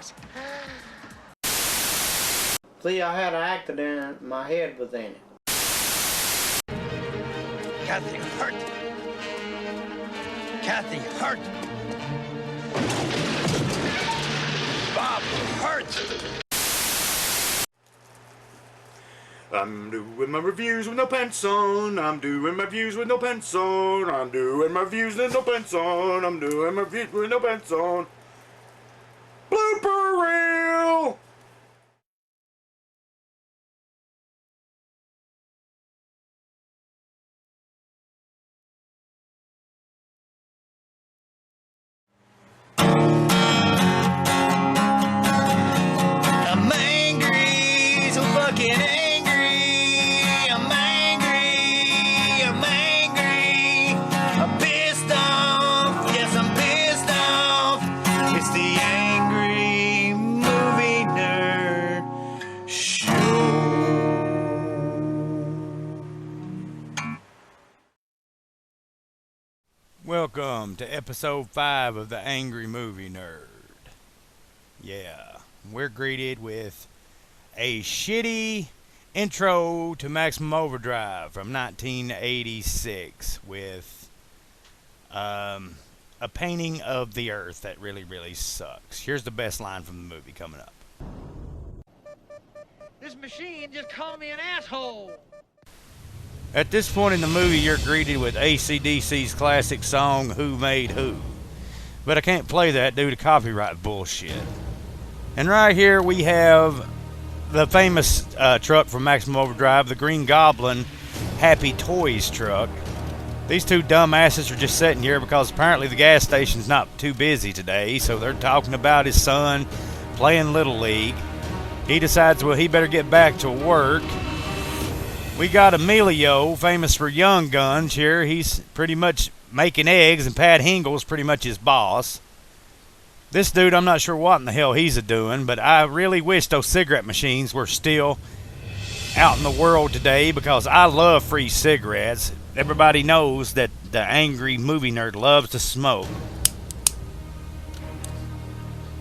boss. See, I had an accident. My head was in it. Kathy hurt. Kathy hurt. Bob hurt. I'm doing my reviews with no pants on. I'm doing my views with no pants on. I'm doing my views with no pants on. I'm doing my views with no pants on. Blooper reel! I'm angry, so fucking angry. I'm angry, I'm angry. I'm pissed off, yes, I'm pissed off. It's the Angry Movie Nerd Show. Welcome to episode 5 of the Angry Movie Nerd. Yeah, we're greeted with a shitty intro to Maximum Overdrive from 1986 with a painting of the earth that really, really sucks. Here's the best line from the movie coming up. This machine just called me an asshole. At this point in the movie, you're greeted with AC/DC's classic song, Who Made Who? But I can't play that due to copyright bullshit. And right here we have the famous truck from Maximum Overdrive, the Green Goblin Happy Toys truck. These two dumbasses are just sitting here because apparently the gas station's not too busy today, so they're talking about his son playing Little League. He decides, well, he better get back to work. We got Emilio, famous for Young Guns here. He's pretty much making eggs, and Pat Hingle's pretty much his boss. This dude, I'm not sure what in the hell he's a-doing, but I really wish those cigarette machines were still out in the world today because I love free cigarettes. Everybody knows that the Angry Movie Nerd loves to smoke.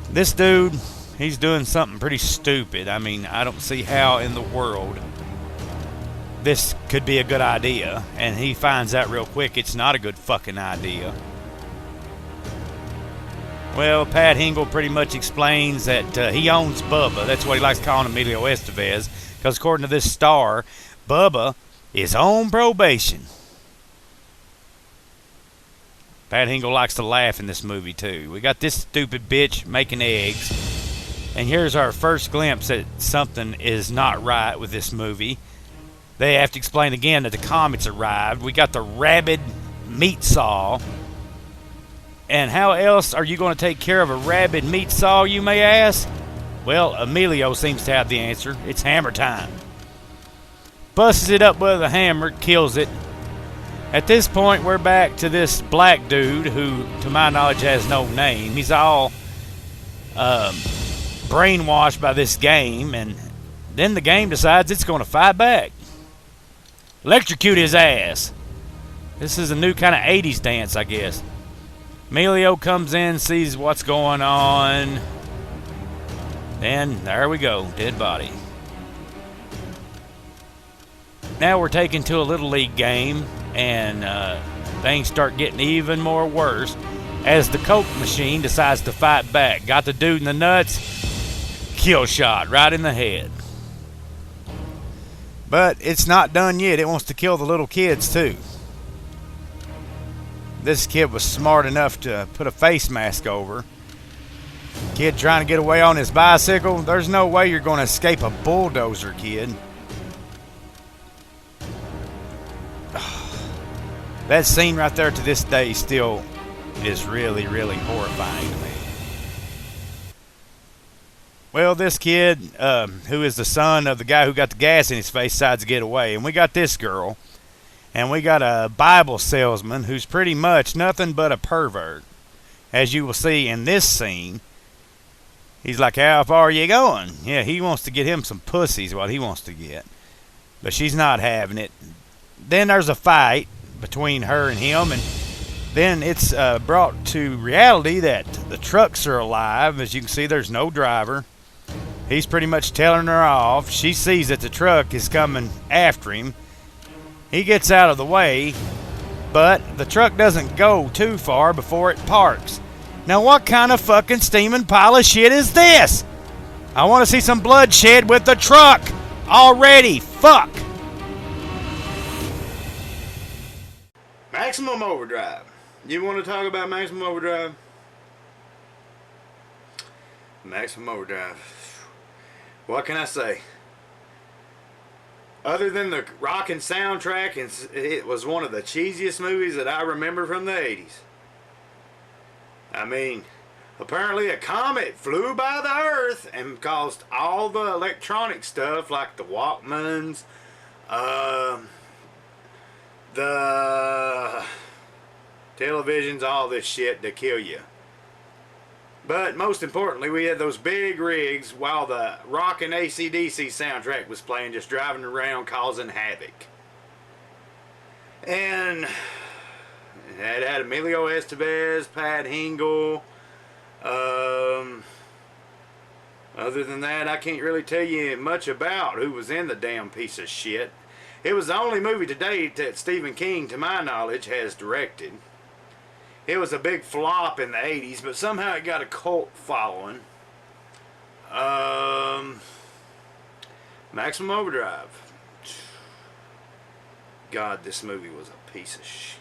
This dude, he's doing something pretty stupid. I mean, I don't see how in the world this could be a good idea, and he finds out real quick it's not a good fucking idea. Well, Pat Hingle pretty much explains that he owns Bubba. That's what he likes calling Emilio Estevez, because according to this star, Bubba is on probation. Pat Hingle likes to laugh in this movie too. We got this stupid bitch making eggs, and here's our first glimpse that something is not right with this movie. They have to explain again that the comets arrived. We got the rabid meat saw. And how else are you going to take care of a rabid meat saw, you may ask? Well, Emilio seems to have the answer. It's hammer time. Busts it up with a hammer, kills it. At this point, we're back to this black dude who, to my knowledge, has no name. He's all brainwashed by this game, and then the game decides it's going to fight back. Electrocute his ass. This is a new kind of 80s dance, I guess. Emilio comes in, sees what's going on. Then, there we go, dead body. Now we're taken to a Little League game, and things start getting even more worse as the Coke machine decides to fight back. Got the dude in the nuts, kill shot right in the head. But it's not done yet. It wants to kill the little kids too. This kid was smart enough to put a face mask over. Kid trying to get away on his bicycle. There's no way you're going to escape a bulldozer, kid. That scene right there to this day still is really, really horrifying to me. Well, this kid, who is the son of the guy who got the gas in his face, decides to get away. And we got this girl. And we got a Bible salesman who's pretty much nothing but a pervert. As you will see in this scene. He's like, how far are you going? Yeah, he wants to get him some pussies, what he wants to get. But she's not having it. Then there's a fight between her and him. And Then it's brought to reality that the trucks are alive. As you can see, there's no driver. He's pretty much telling her off. She sees that the truck is coming after him. He gets out of the way, but the truck doesn't go too far before it parks. Now what kind of fucking steaming pile of shit is this? I want to see some bloodshed with the truck already. Fuck. Maximum Overdrive. You want to talk about Maximum Overdrive? Maximum Overdrive. What can I say? Other than the rockin' soundtrack, it was one of the cheesiest movies that I remember from the 80s. I mean, apparently a comet flew by the Earth and caused all the electronic stuff like the Walkmans, the televisions, all this shit to kill you. But most importantly, we had those big rigs while the rockin' AC/DC soundtrack was playing, just driving around causing havoc. And it had Emilio Estevez, Pat Hingle. Other than that, I can't really tell you much about who was in the damn piece of shit. It was the only movie to date that Stephen King, to my knowledge, has directed. It was a big flop in the 80s, but somehow it got a cult following. Maximum Overdrive. God, this movie was a piece of shit.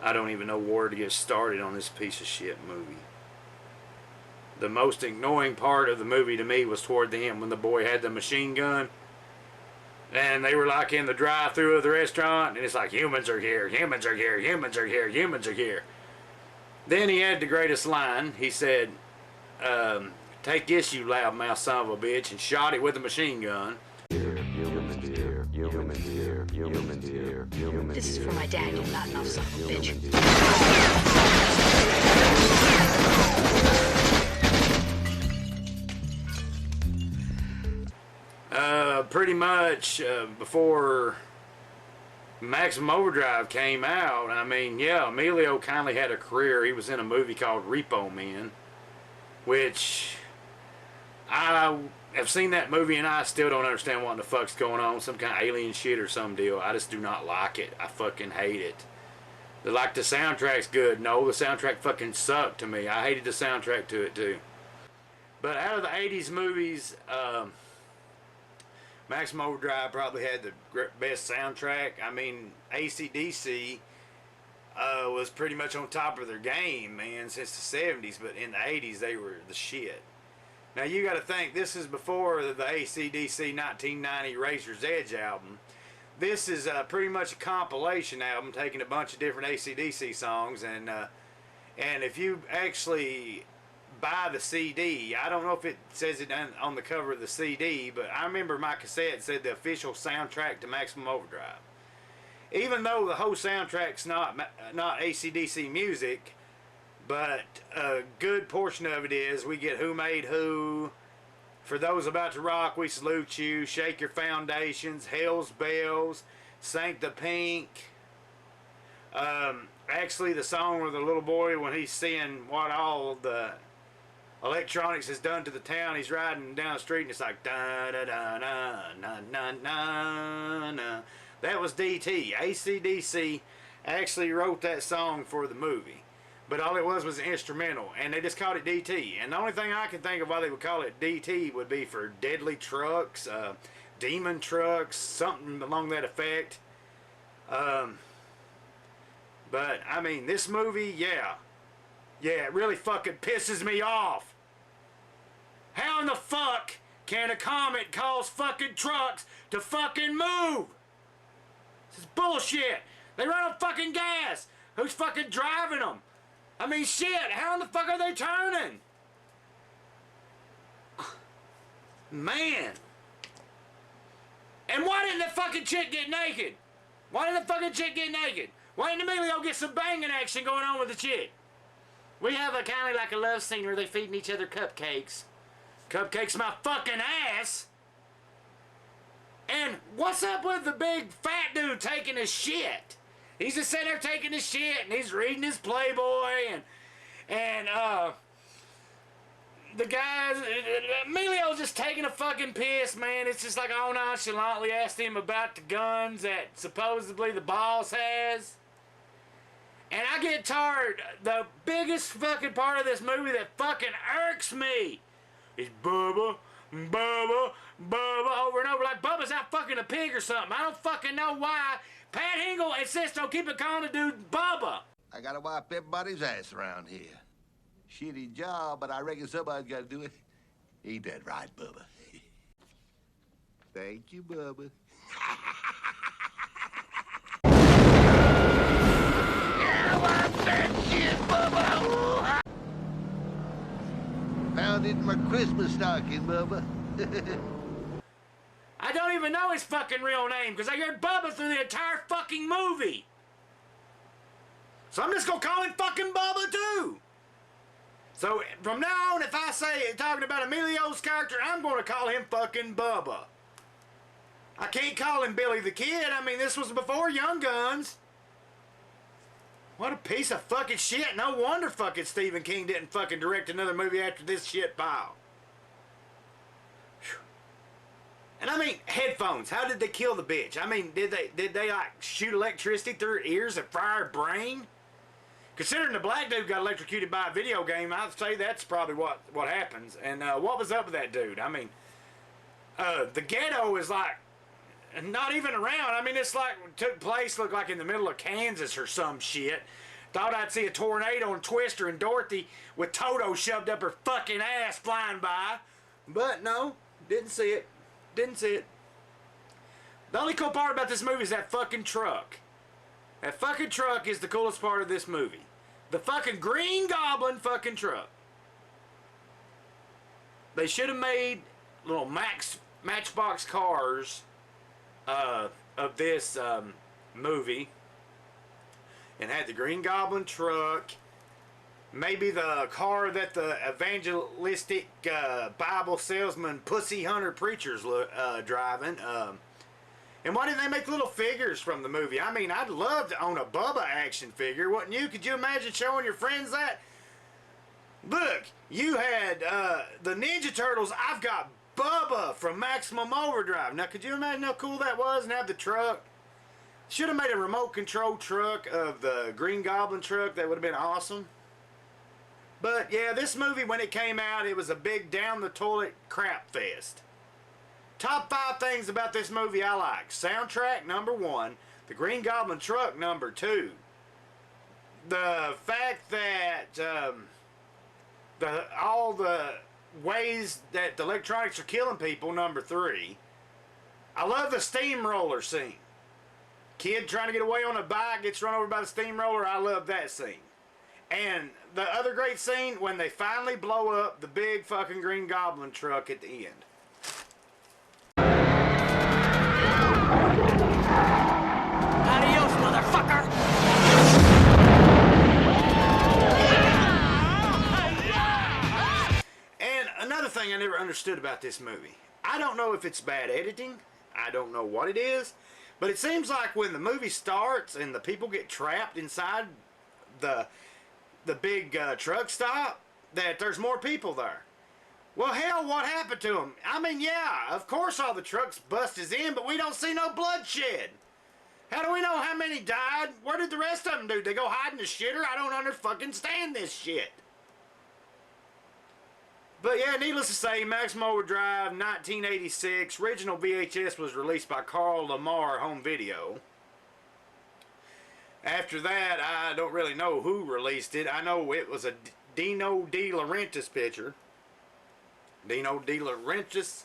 I don't even know where to get started on this piece of shit movie. The most annoying part of the movie to me was toward the end when the boy had the machine gun. And they were like in the drive-thru of the restaurant, and it's like, humans are here, humans are here, humans are here, humans are here. Then he had the greatest line. He said, take this, you loudmouth son of a bitch, and shot it with a machine gun. Humans here, humans here, humans here, humans. This is for my dad, you loud enough son of a bitch. Pretty much before Maximum Overdrive came out, I mean, yeah, Emilio kindly had a career. He was in a movie called Repo Man, which I have seen that movie and I still don't understand what the fuck's going on. Some kind of alien shit or some deal. I just do not like it. I fucking hate it. They're like, the soundtrack's good. No, the soundtrack fucking sucked to me. I hated the soundtrack to it too. But out of the 80s movies, Maximum Overdrive probably had the best soundtrack. I mean, AC/DC was pretty much on top of their game, man, since the 70s. But in the 80s, they were the shit. Now, you got to think, this is before the AC/DC 1990 Razor's Edge album. This is pretty much a compilation album, taking a bunch of different AC/DC songs. And if you actually buy the CD, I don't know if it says it on the cover of the CD, but I remember my cassette said the official soundtrack to Maximum Overdrive. Even though the whole soundtrack's not AC/DC music, but a good portion of it is. We get Who Made Who, For Those About to Rock, We Salute You, Shake Your Foundations, Hell's Bells, Sank the Pink. Actually, the song where the little boy, when he's seeing what all the electronics has done to the town, he's riding down the street and it's like da da da da na na na na. That was DT. AC/DC actually wrote that song for the movie, but all it was an instrumental, and they just called it DT. And the only thing I can think of why they would call it DT would be for Deadly Trucks, Demon Trucks, something along that effect. But I mean, this movie, yeah, it really fucking pisses me off. How in the fuck can a comet cause fucking trucks to fucking move? This is bullshit. They run on fucking gas. Who's fucking driving them? I mean, shit, how in the fuck are they turning? Man. And why didn't the fucking chick get naked? Why didn't the fucking chick get naked? Why didn't Emilio get some banging action going on with the chick? We have a kind of like a love scene where they're feeding each other cupcakes. Cupcakes my fucking ass. And what's up with the big fat dude taking his shit? He's just sitting there taking his shit, and he's reading his Playboy, and the guys, Emilio's just taking a fucking piss, man. It's just like all nonchalantly asked him about the guns that supposedly the boss has. And I get tired. The biggest fucking part of this movie that fucking irks me is Bubba, Bubba, Bubba, over and over like Bubba's out fucking a pig or something. I don't fucking know why Pat Hingle insists on keeping calling the dude Bubba. I gotta wipe everybody's ass around here. Shitty job, but I reckon somebody's gotta do it. Ain't that right, Bubba? Thank you, Bubba. Found it in my Christmas stocking, Bubba. I don't even know his fucking real name because I heard Bubba through the entire fucking movie. So I'm just gonna call him fucking Bubba too. So from now on, if I say talking about Emilio's character, I'm gonna call him fucking Bubba. I can't call him Billy the Kid. I mean, this was before Young Guns. What a piece of fucking shit. No wonder fucking Stephen King didn't fucking direct another movie after this shit pile. Whew. And I mean, headphones. How did they kill the bitch? I mean, did they like shoot electricity through her ears and fry her brain? Considering the black dude got electrocuted by a video game, I'd say that's probably what happens. And what was up with that dude? I mean, the ghetto is like not even around. I mean, it's like took place, looked like in the middle of Kansas or some shit. Thought I'd see a tornado and Twister and Dorothy with Toto shoved up her fucking ass flying by. But no, didn't see it. Didn't see it. The only cool part about this movie is that fucking truck. That fucking truck is the coolest part of this movie. The fucking Green Goblin fucking truck. They should have made little Matchbox cars of this movie and had the Green Goblin truck. Maybe the car that the evangelistic Bible salesman pussy hunter preachers driving. And why didn't they make little figures from the movie? I mean, I'd love to own a Bubba action figure, wouldn't you? Could you imagine showing your friends that? Look, you had the Ninja Turtles. I've got Bubba from Maximum Overdrive. Now, could you imagine how cool that was and have the truck? Should have made a remote control truck of the Green Goblin truck. That would have been awesome. But, yeah, this movie, when it came out, it was a big down-the-toilet crap fest. Top 5 things about this movie I like. Soundtrack, number 1. The Green Goblin truck, number 2. The fact that all the ways that the electronics are killing people, number 3. I love the steamroller scene. Kid trying to get away on a bike gets run over by the steamroller. I love that scene. And the other great scene, when they finally blow up the big fucking Green Goblin truck at the end. Adios, motherfucker! And another thing I never understood about this movie. I don't know if it's bad editing. I don't know what it is. But it seems like when the movie starts and the people get trapped inside the big truck stop, that there's more people there. Well, hell, what happened to them? I mean, yeah, of course all the trucks busted in, but we don't see no bloodshed. How do we know how many died? Where did the rest of them do? They go hide in the shitter? I don't understand this shit. But yeah, needless to say, Maximum Overdrive, 1986. Original VHS was released by Carl Lamar Home Video. After that, I don't really know who released it. I know it was a Dino De Laurentiis picture. Dino De Laurentiis.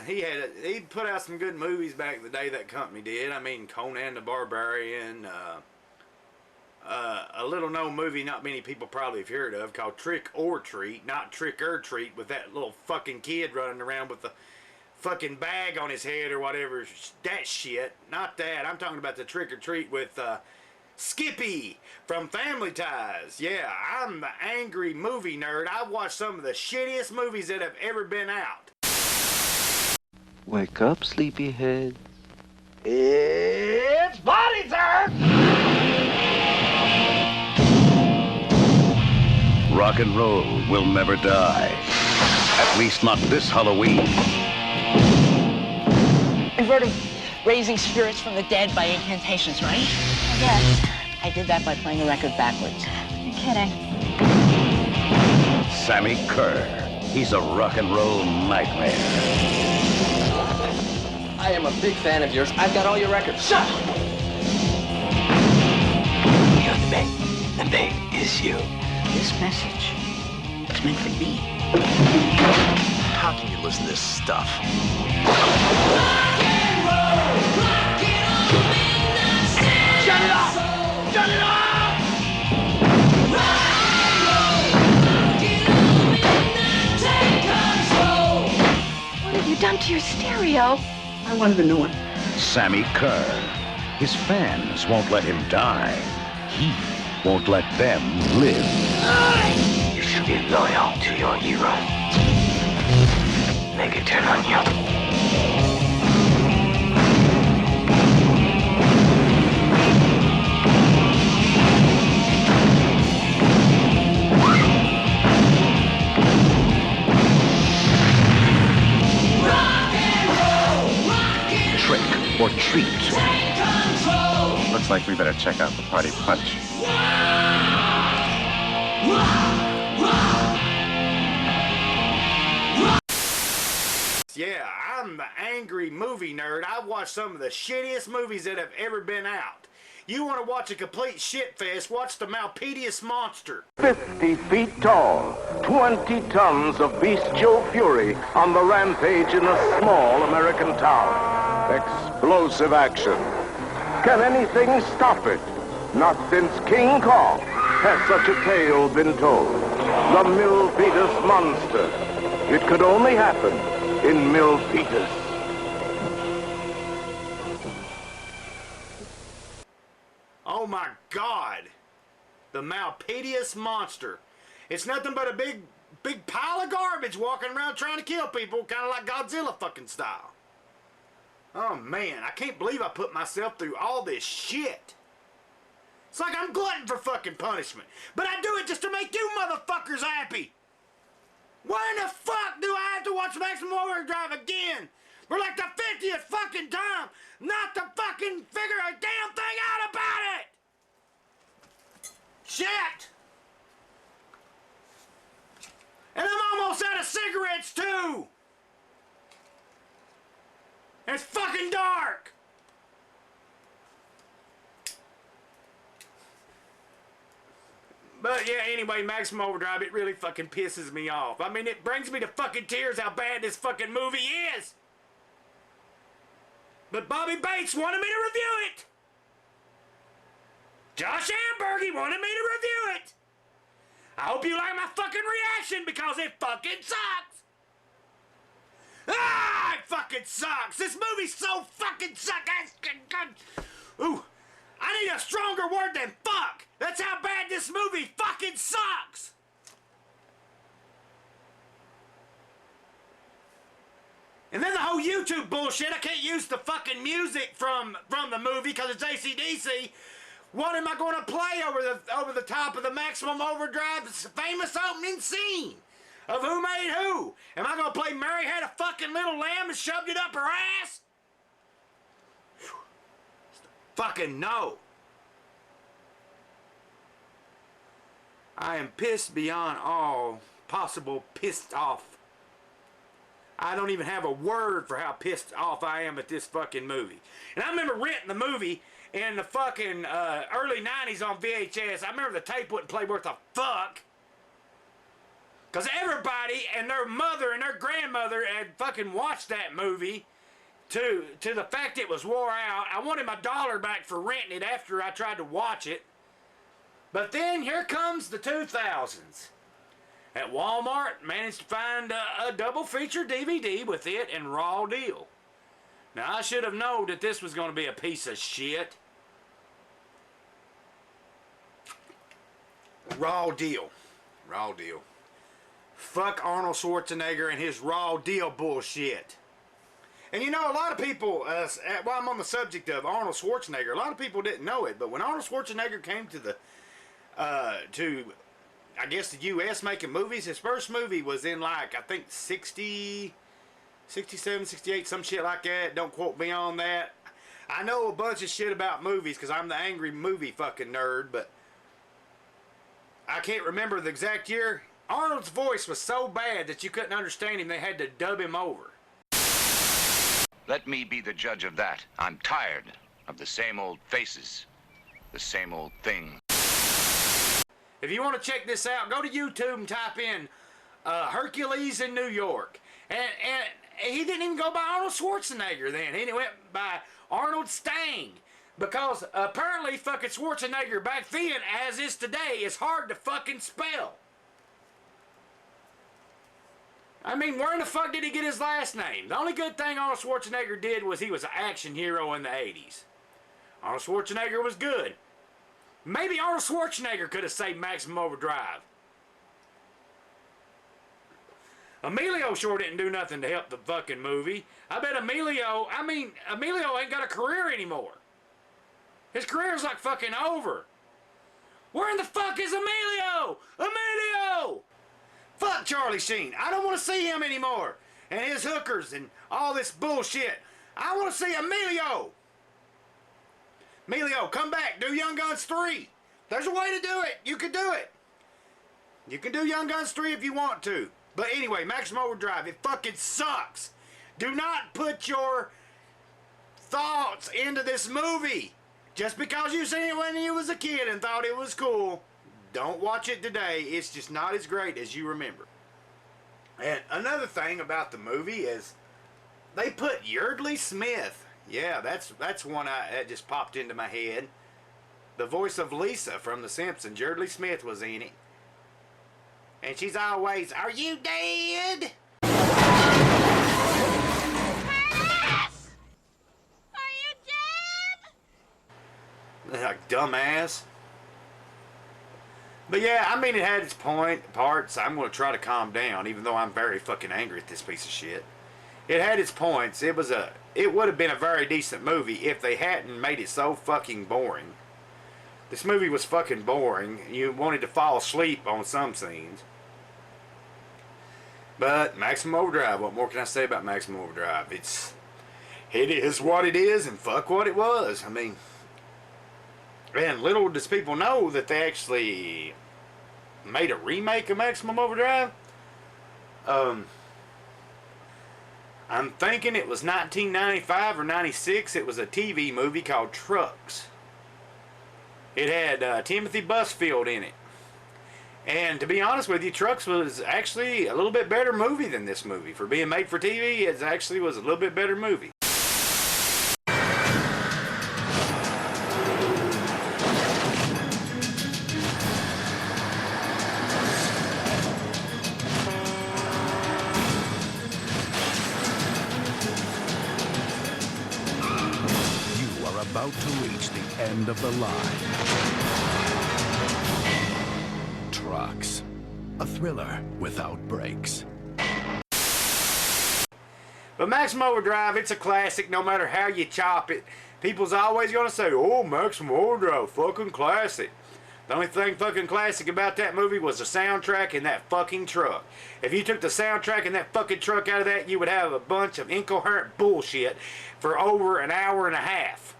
He put out some good movies back in the day, that company did. I mean, Conan the Barbarian. A little known movie not many people probably have heard of called Trick or Treat. Not Trick or Treat, with that little fucking kid running around with the fucking bag on his head or whatever. That shit. Not that. I'm talking about the Trick or Treat with Skippy from Family Ties. Yeah, I'm the angry movie nerd. I've watched some of the shittiest movies that have ever been out. Wake up, sleepyhead. It's party time! rock and roll will never die. At least not this Halloween. You've heard of raising spirits from the dead by incantations, right? I guess. I did that by playing the record backwards. You're kidding. Sammy Kerr. He's a rock and roll nightmare. I am a big fan of yours. I've got all your records. Shut up! You're the big. The big is you. This message is meant for me. How can you listen to this stuff? Shut it off! Shut it off! What have you done to your stereo? I wanted a new one. Sammy Kerr. His fans won't let him die. He won't let them live. You should be loyal to your hero. Make it turn on you. Trick or treat. Looks like we better check out the party punch. Yeah, I'm the angry movie nerd. I've watched some of the shittiest movies that have ever been out. You want to watch a complete shit fest, watch The Malpedious Monster. 50 feet tall, 20 tons of bestial fury on the rampage in a small American town. Explosive action. Can anything stop it? Not since King Kong has such a tale been told. The Milpitas Monster. It could only happen in Milpitas. Oh my God. The Malpedious Monster. It's nothing but a big pile of garbage walking around trying to kill people, kind of like Godzilla fucking style. Oh man, I can't believe I put myself through all this shit. It's like I'm glutton for fucking punishment. But I do it just to make you motherfuckers happy. Why in the fuck do I have to watch Maximum Overdrive again? For like the 50th fucking time, not to fucking figure a damn thing out about it! Shit! And I'm almost out of cigarettes too! It's fucking dark! But yeah, anyway, Maximum Overdrive, it really fucking pisses me off. I mean, it brings me to fucking tears how bad this fucking movie is. But Bobby Bates wanted me to review it. Josh Amberg, he wanted me to review it. I hope you like my fucking reaction because it fucking sucks. Ah, it fucking sucks. This movie's so fucking suck. Ooh, I need a stronger word than fuck. That's how bad this movie fucking sucks. And then the whole YouTube bullshit. I can't use the fucking music from the movie because it's AC/DC. What am I going to play over the top of the Maximum Overdrive's famous opening scene of Who Made Who? Am I going to play Mary Had a Fucking Little Lamb and Shoved It Up Her Ass? Fucking no. I am pissed beyond all possible pissed off. I don't even have a word for how pissed off I am at this fucking movie. And I remember renting the movie in the fucking early 90s on VHS. I remember the tape wouldn't play worth a fuck. Because everybody and their mother and their grandmother had fucking watched that movie to the fact it was wore out. I wanted my $1 back for renting it after I tried to watch it. But then here comes the 2000s. At Walmart, managed to find a double feature DVD with it and Raw Deal. Now, I should have known that this was going to be a piece of shit. Raw Deal. Raw Deal. Fuck Arnold Schwarzenegger and his Raw Deal bullshit. And you know, a lot of people, while I'm on the subject of Arnold Schwarzenegger, a lot of people didn't know it, but when Arnold Schwarzenegger came to the, I guess, the U.S. making movies. His first movie was in, like, I think 60, 67, 68, some shit like that. Don't quote me on that. I know a bunch of shit about movies because I'm the angry movie fucking nerd, but I can't remember the exact year. Arnold's voice was so bad that you couldn't understand him. They had to dub him over. Let me be the judge of that. I'm tired of the same old faces, the same old thing. If you want to check this out, go to YouTube and type in Hercules in New York. And he didn't even go by Arnold Schwarzenegger then. He went by Arnold Stang. Because apparently fucking Schwarzenegger back then, as is today, is hard to fucking spell. I mean, where in the fuck did he get his last name? The only good thing Arnold Schwarzenegger did was he was an action hero in the 80s. Arnold Schwarzenegger was good. Maybe Arnold Schwarzenegger could have saved Maximum Overdrive. Emilio sure didn't do nothing to help the fucking movie. I bet Emilio ain't got a career anymore. His career's like fucking over. Where in the fuck is Emilio? Emilio! Fuck Charlie Sheen. I don't want to see him anymore. And his hookers and all this bullshit. I want to see Emilio. Emilio, come back. Do Young Guns 3. There's a way to do it. You can do it. You can do Young Guns 3 if you want to. But anyway, Maximum Overdrive, it fucking sucks. Do not put your thoughts into this movie. Just because you seen it when you was a kid and thought it was cool, don't watch it today. It's just not as great as you remember. And another thing about the movie is they put Yeardley Smith. Yeah, that's one that just popped into my head. The voice of Lisa from The Simpsons. Yeardley Smith was in it. And she's always, "Are you dead?" Like, dumbass. But yeah, I mean, it had its parts. I'm going to try to calm down, even though I'm very fucking angry at this piece of shit. It had its points. It would have been a very decent movie if they hadn't made it so fucking boring. This movie was fucking boring. You wanted to fall asleep on some scenes. But Maximum Overdrive, what more can I say about Maximum Overdrive? It is what it is, and fuck what it was. I mean, and little does people know that they actually made a remake of Maximum Overdrive. I'm thinking it was 1995 or 96. It was a TV movie called Trucks. It had Timothy Busfield in it. And to be honest with you, Trucks was actually a little bit better movie than this movie. For being made for TV, it actually was a little bit better movie. About to reach the end of the line. Trucks. A thriller without brakes. But Maximum Overdrive, it's a classic no matter how you chop it. People's always going to say, "Oh, Maximum Overdrive, fucking classic." The only thing fucking classic about that movie was the soundtrack and that fucking truck. If you took the soundtrack and that fucking truck out of that, you would have a bunch of incoherent bullshit for over an hour and a half.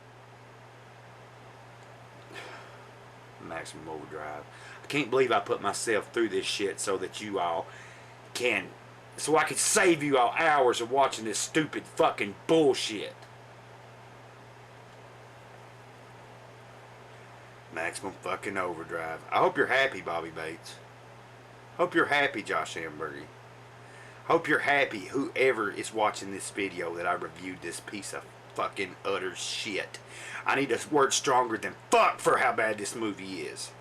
Maximum Overdrive. I can't believe I put myself through this shit so that you all can, so I could save you all hours of watching this stupid fucking bullshit. Maximum fucking Overdrive. I hope you're happy, Bobby Bates. Hope you're happy, Josh Ambergy. Hope you're happy, whoever is watching this video, that I reviewed this piece of fucking utter shit. I need a word stronger than fuck for how bad this movie is.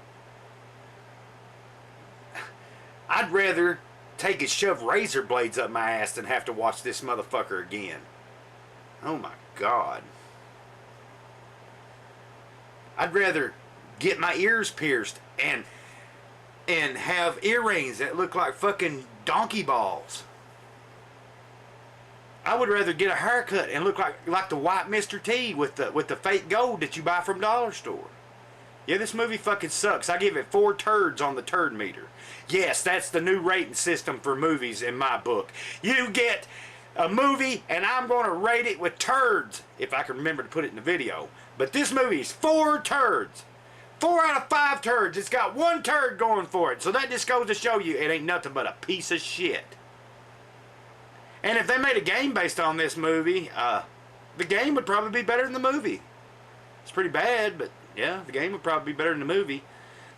I'd rather take and shove razor blades up my ass than have to watch this motherfucker again. Oh my God. I'd rather get my ears pierced and have earrings that look like fucking donkey balls. I would rather get a haircut and look like the white Mr. T with the fake gold that you buy from Dollar Store. Yeah, this movie fucking sucks. I give it 4 turds on the turd meter. Yes, that's the new rating system for movies in my book. You get a movie, and I'm going to rate it with turds, if I can remember to put it in the video. But this movie is 4 turds. 4 out of 5 turds. It's got 1 turd going for it. So that just goes to show you it ain't nothing but a piece of shit. And if they made a game based on this movie, the game would probably be better than the movie. It's pretty bad, but yeah, the game would probably be better than the movie.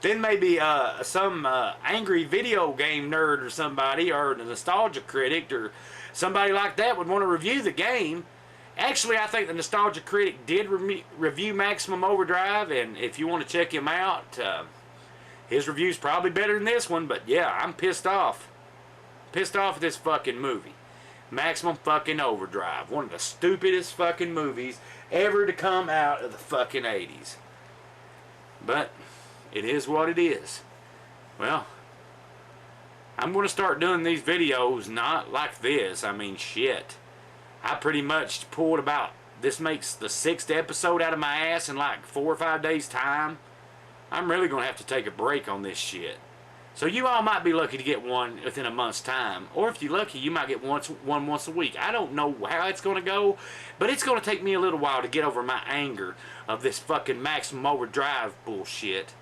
Then maybe some angry video game nerd or somebody, or the nostalgia critic, or somebody like that would want to review the game. Actually, I think the Nostalgia Critic did review Maximum Overdrive, and if you want to check him out, his review's probably better than this one, but yeah, I'm pissed off. Pissed off at this fucking movie. Maximum fucking Overdrive. One of the stupidest fucking movies ever to come out of the fucking 80s. But it is what it is. Well, I'm going to start doing these videos not like this. I mean, shit. I pretty much pulled about, this makes the 6th episode out of my ass in like 4 or 5 days time. I'm really going to have to take a break on this shit. So you all might be lucky to get one within a month's time. Or if you're lucky, you might get one once a week. I don't know how it's going to go, but it's going to take me a little while to get over my anger of this fucking Maximum Overdrive bullshit.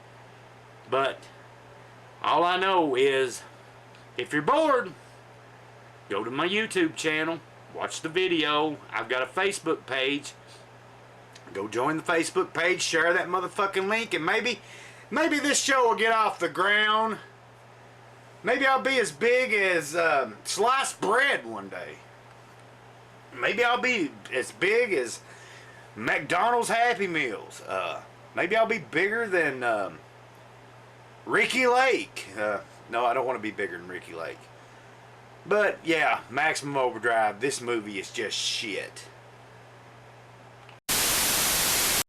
But all I know is, if you're bored, go to my YouTube channel. Watch the video. I've got a Facebook page. Go join the Facebook page. Share that motherfucking link. And maybe this show will get off the ground. Maybe I'll be as big as sliced bread one day. Maybe I'll be as big as McDonald's Happy Meals. Maybe I'll be bigger than Ricky Lake. No, I don't want to be bigger than Ricky Lake. But yeah, Maximum Overdrive, this movie is just shit.